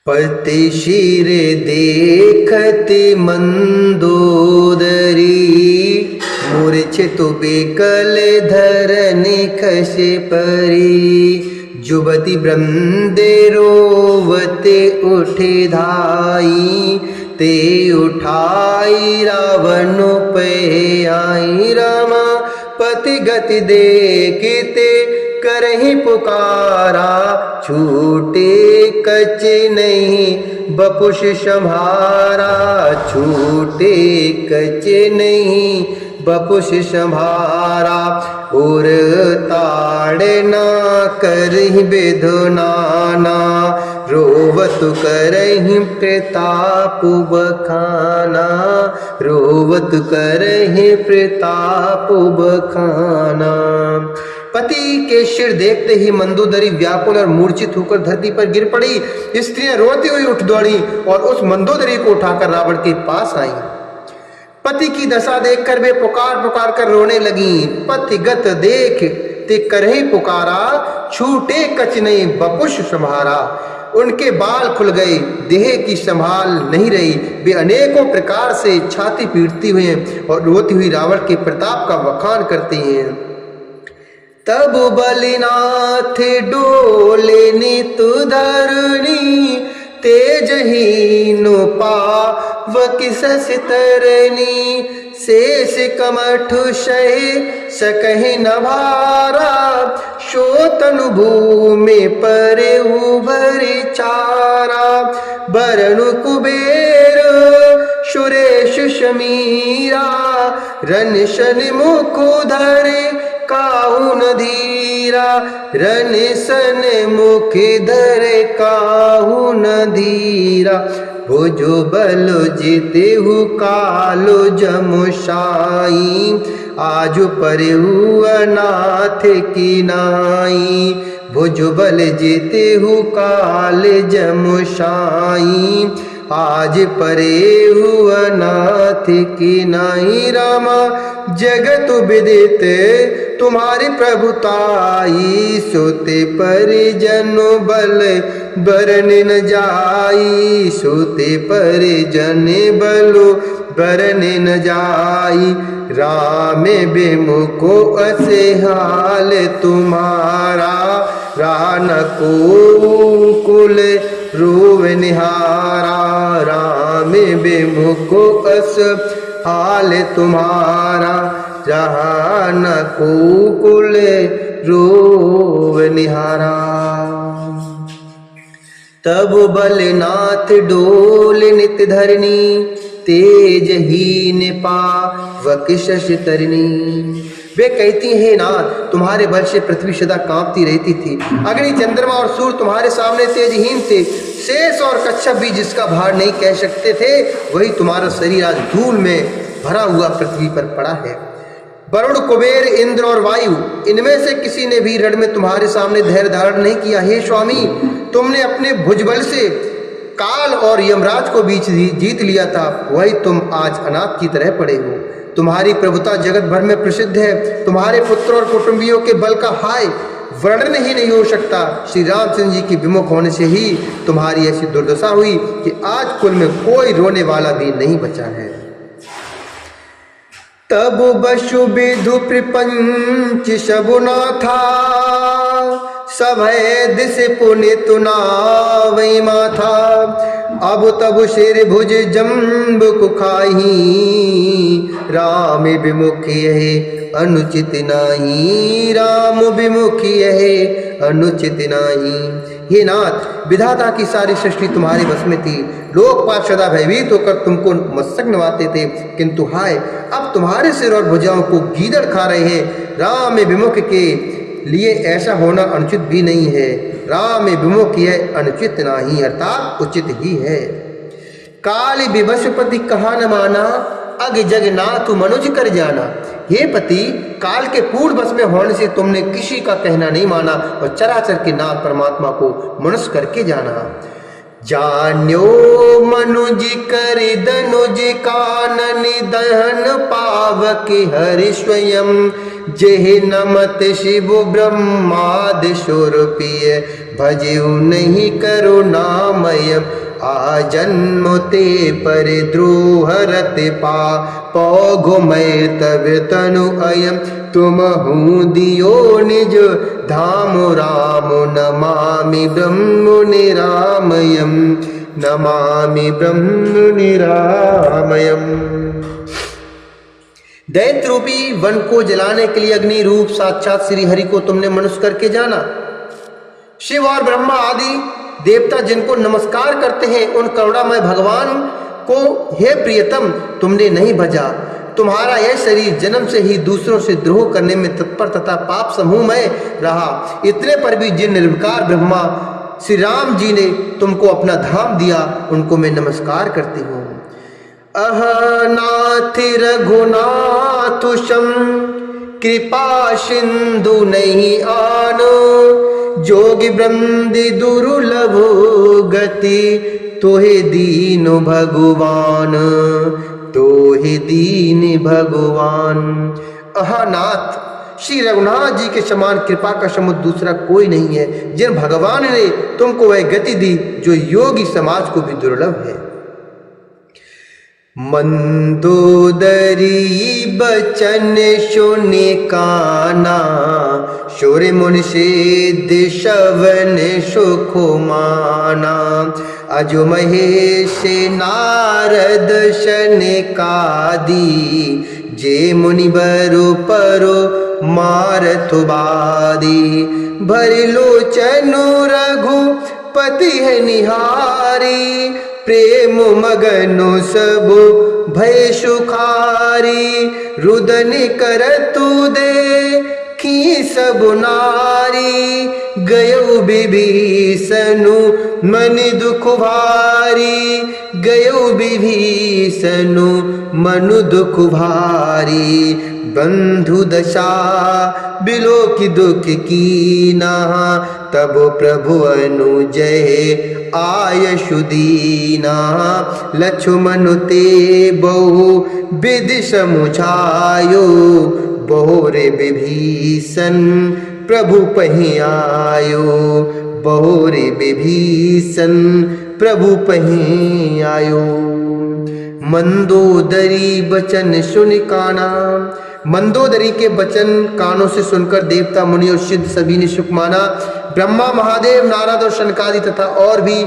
पति शिर देखत मंदोदरी, मूर्छित बिकल धरन खस परी। जुबती ब्रह्मदे रोवते उठे धाई, ते उठाई रावण पे आई। रामा पति गति देखते करहि पुकारा, छूटे कच नहीं बपुष संभारा। छूटे कच नहीं बपुष संभारा, उर ताड़ना करहि विधुनाना। रोवत करहि प्रताप बखाना, रोवत करहि प्रताप बखाना। पति के शिर देखते ही मंदोदरी व्याकुल और मूर्छित होकर धरती पर गिर पड़ी। स्त्रियां रोती हुई उठ दौड़ी और उस मंदोदरी को उठाकर रावण के पास आई। पति की दशा देखकर वे पुकार पुकार कर रोने लगी। पतिगत देख ते करहि पुकारा, छूटे कछ नहीं बपुष संभारा। उनके बाल खुल गए, देह की संभाल नहीं रही। वे अनेकों प्रकार से छाती पीटती हुई और रोती हुई रावण के प्रताप का वखान करती हैं। तब बलिनाथ डोले नितु धरणी, तेजहीनु पावक शशि तरणी। शेष कमठु सहे सकहि न भारा, शोतनु भूमि पर उभरि चारा। बरनु कुबेर सुरेश समीरा, रन शन मुख धरे काहू न धीरा। रन सन मुख धरे काहू न धीरा। भुजो बलो जितेहु कालो जमुषाई, आजु परिहु अनाथ की नाई। भुजो बल जितेहु काल जमुषाई, आज परेहु अनाथ की नाई। रामा जगत विदित तुम्हारी प्रभुताई, सोते परिजन बल बरन न जाई। सोते परिजन बलो बरन न जाई। राम विमुखो असे हाल तुम्हारा, रान को कुल रूप निहारा। राम विमुखो अस हाल तुम्हारा, जहाँ न कुल रूप निहारा। तब बलनाथ डोल नित धरणी, तेजहीन पावक शशि तरणी। वे कहती हैं नाथ, तुम्हारे बल से पृथ्वी सदा कांपती रहती थी। अग्नि चंद्रमा और सूर्य तुम्हारे सामने तेजहीन थे। शेष और कच्छप भी जिसका भार नहीं कह सकते थे, वही तुम्हारा शरीर आज धूल में भरा हुआ पृथ्वी पर पड़ा है। वरुण कुबेर इंद्र और वायु, इनमें से किसी ने भी रण में तुम्हारे सामने धैर्य धारण नहीं किया। हे स्वामी, तुमने अपने भुजबल से काल और यमराज को बीच जीत लिया था, वही तुम आज अनाथ की तरह पड़े हो। तुम्हारी प्रभुता जगत भर में प्रसिद्ध है। तुम्हारे पुत्र और कुटुंबियों के बल का हाय वर्णन ही नहीं हो सकता। श्री रामचंद्र जी के विमुख होने से ही तुम्हारी ऐसी दुर्दशा हुई कि आज कुल में कोई रोने वाला भी नहीं बचा है। तब बसु विधु प्रपंच सबुना था, सभय दिश पुण्य तुनावई माथा। अब तब सिर भुज जम्ब कुखाही, राम विमुख यह अनुचित नाही। राम विमुख यह अनुचित नाही। हे नाथ, विधाता की सारी सृष्टि तुम्हारे बस में थी। लोकपाल सदा भयभीत होकर तुमको मस्तक नवाते थे, किंतु हाय, अब तुम्हारे सिर और भुजाओं को गीदड़ खा रहे हैं। राम विमुख के लिए ऐसा होना अनुचित भी नहीं है। राम विमुख यह अनुचित नहीं, अर्थात उचित ही है। काल विवशपति कहा न माना, अग जग नाथ मनुज कर जाना। हे पति, काल के पूर्ण बस में होने से तुमने किसी का कहना नहीं माना और चराचर के नाथ परमात्मा को मनुष्य करके जाना। जान्यो मनुज कर धनुज कानन दहन पावक हरि स्वयं। जेह नमत शिव ब्रह्मादि सुरपिय भजेऊ नहीं करुणामय आ जन्म ते पर द्रोहरत पा पौघमय तब तनु अयम तुम हूँ दियो निज धाम राम नमामि ब्रह्म निरामयम नमामि ब्रह्म निरामयम। दैत्य रूपी वन को जलाने के लिए अग्नि रूप साक्षात श्री हरि को तुमने मनुष्य करके जाना। शिव और ब्रह्मा आदि देवता जिनको नमस्कार करते हैं उन करुणामय भगवान को हे प्रियतम तुमने नहीं भजा। तुम्हारा यह शरीर जन्म से ही दूसरों से द्रोह करने में तत्पर तथा पाप समूह में रहा। इतने पर भी जिन निर्विकार ब्रह्मा श्री राम जी ने तुमको अपना धाम दिया उनको मैं नमस्कार करती हूँ। अहनाथ रघुनाथुषम कृपा सिंधु नहीं आनो जोगी ब्रंदि दुर्लभ गति तोहे दीन भगवान तोहे दीन भगवान। अहानाथ श्री रघुनाथ जी के समान कृपा का समुद्र दूसरा कोई नहीं है जिन भगवान ने तुमको वह गति दी जो योगी समाज को भी दुर्लभ है। मंदोदरी बचन सुनि काना शौर्य मुनि सिद्ध श्रवण सुख माना अजो महेश नारद शनकादि जे मुनि बरो परो मारथुबादी भरि लोचनु रघुपति है निहारी प्रेम मगनो सब भय सुखारी रुदन करतु देखी सब नारी गयो विभीषणु मन दुख भारी गयो विभीषणु मनु दुख भारी बंधु दशा बिलो की दुख कीना तब प्रभु अनुजय आयशु दीना लक्ष्मण ते बहु विधि समुझायो बहुरे विभीषण प्रभु पहि आयो बहुरे विभीषण प्रभु पहि आयो। मंदोदरी बचन सुनि काना मंदोदरी के वचन कानों से सुनकर देवता मुनि और सिद्ध सभी ने सुख माना। ब्रह्मा महादेव नारद और शनकादि तथा और भी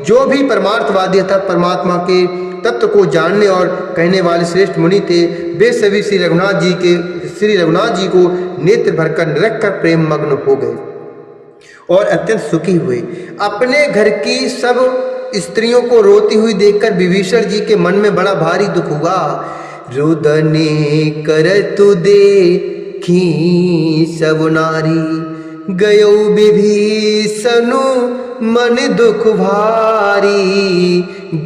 जो भी परमार्थवादी अर्थात परमात्मा के तत्व को जानने और कहने वाले श्रेष्ठ मुनि थे वे सभी श्री रघुनाथ जी को नेत्र भरकर निरख कर प्रेम मग्न हो गए और अत्यंत सुखी हुए। अपने घर की सब स्त्रियों को रोती हुई देखकर विभीषण जी के मन में बड़ा भारी दुख हुआ। रुदने करतु देखी सब नारी गयो विभीषणु मन दुख भारी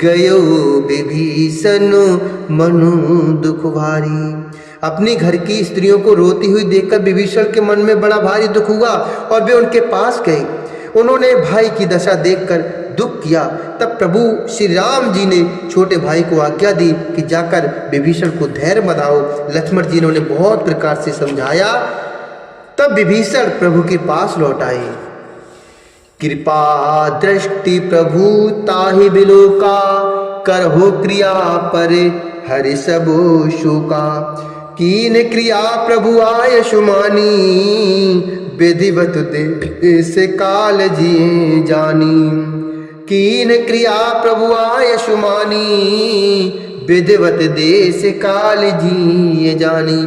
गयो विभीषणु मनु दुख भारी। अपने घर की स्त्रियों को रोती हुई देखकर विभीषण के मन में बड़ा भारी दुख हुआ और वे उनके पास गए। उन्होंने भाई की दशा देखकर दुख किया। तब प्रभु श्री राम जी ने छोटे भाई को आज्ञा दी कि जाकर विभीषण को धैर्य बधाओ। लक्ष्मण जी ने उन्हें बहुत प्रकार से समझाया। तब विभीषण प्रभु के पास लौट आए। कृपा दृष्टि प्रभु ताहि बिलोका करहो क्रिया पर हरि सबो शोका कीन क्रिया प्रभु आय सुमानी विधिवत देश काल जिए जानी कीन क्रिया प्रभु आय सुमानी विधिवत देश काल जिए जानी।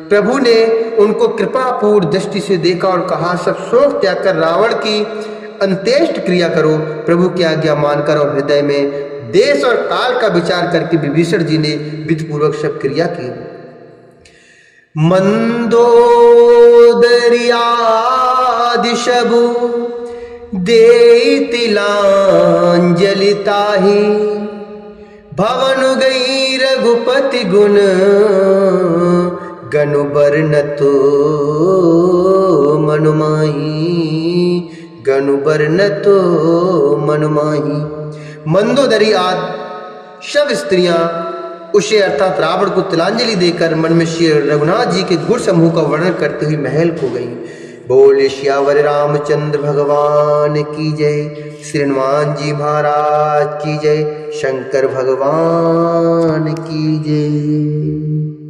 प्रभु ने उनको कृपापूर्ण दृष्टि से देखा और कहा सब शोक त्याग कर रावण की अंत्येष्ट क्रिया करो। प्रभु की आज्ञा मानकर और हृदय में देश और काल का विचार करके विभीषण जी ने विधिपूर्वक सब क्रिया की। मंदोदरियादि सबु देई तिलांजलि ताहि भवन गई रघुपति गुण गनु बरनतो मनुमाही गनु बरनतो मनुमाही। मंदोदरी आदि सब स्त्रियां उसे अर्थात रावण को तिलांजलि देकर मन में श्री रघुनाथ जी के गुण समूह का वर्णन करते हुए महल को गईं। बोल श्यावर रामचंद्र भगवान की जय। श्री हनुमान जी महाराज की जय। शंकर भगवान की जय।